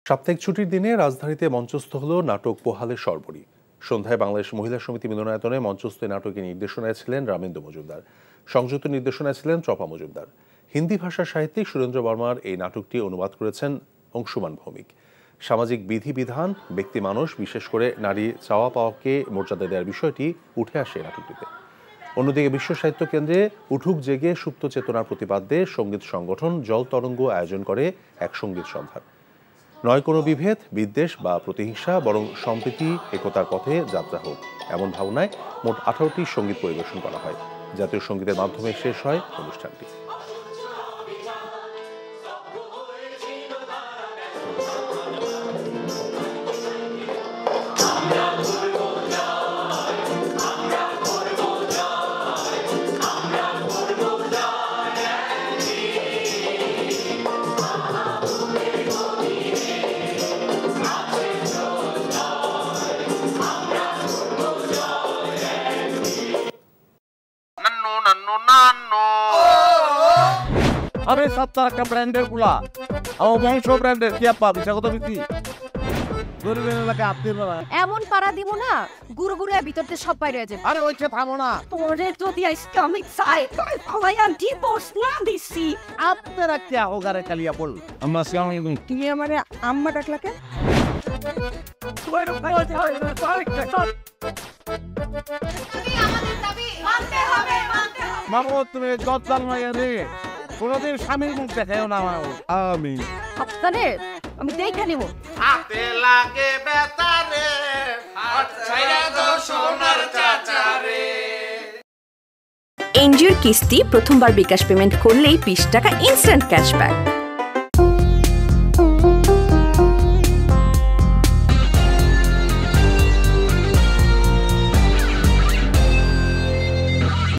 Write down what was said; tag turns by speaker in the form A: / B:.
A: সাপ্তাহিক ছুটির দিনে রাজধানীতে মঞ্চস্থ হল নাটক পোহালের সর্বরী। সন্ধ্যায় বাংলাদেশ মহিলা সমিতি মিলনায়তনে মঞ্চস্থ নাটকের নির্দেশনায় ছিলেন রামেন্দু মজুমদার, সংযুক্ত নির্দেশনায় ছিলেন ত্রপা মজুমদার। হিন্দি ভাষার সাহিত্যিক সুরেন্দ্র বর্মার এই নাটকটি অনুবাদ করেছেন অংশুমান ভৌমিক। সামাজিক বিধিবিধান, ব্যক্তি মানুষ, বিশেষ করে নারী চাওয়া পাওয়াকে মর্যাদা দেওয়ার বিষয়টি উঠে আসে নাটকটিতে। অন্যদিকে বিশ্ব সাহিত্য কেন্দ্রে উঠুক জেগে সুপ্ত চেতনার প্রতিপাদ্যে সঙ্গীত সংগঠন জল তরঙ্গ আয়োজন করে এক সঙ্গীত সন্ধ্যার। নয় কোনো বিভেদ, বিদ্বেষ বা প্রতিহিংসা, বরং সম্প্রীতি, একতার পথে যাত্রা হোক, এমন ভাবনায় মোট 18টি সঙ্গীত পরিবেশন করা হয়। জাতীয় সঙ্গীতের মাধ্যমে শেষ হয় অনুষ্ঠানটি।
B: अरे सब तरह का ब्रांडेड गुला और बहुत सो ब्रांडेड क्या पा bisa কত বিক্রি গরিবের এলাকা আপনি
C: এমন পাড়া দিব না গুরু গুরু ভিতরতে সব বাইরে হয়ে যাবে।
B: আরে ওইটা থামো না,
C: তোরে যদি ইসলামিক সাইড সবাই ডিভোর্স না দিছি
B: আপনারা কি হোগারে কালিয়া বল আমরা সিয়াম
C: তুমি আমারে আম্মা ডাকলা কেন? তুমি আমাদের দাবি মানতে হবে।
B: মামু তুমি জজ্জাল মাইয়া রে, কোনদিন স্বামীর মুখ দেখাও না মামু। আমি
C: আপনারে আমি দেখে নিব।
D: হাতে লাগে বেতারে হাত ছাইরা দাও সোনার চাচারে।
E: এনজিওর কিস্তি প্রথমবার বিকাশ পেমেন্ট করলেই 20 টাকা ইনস্ট্যান্ট ক্যাশব্যাক।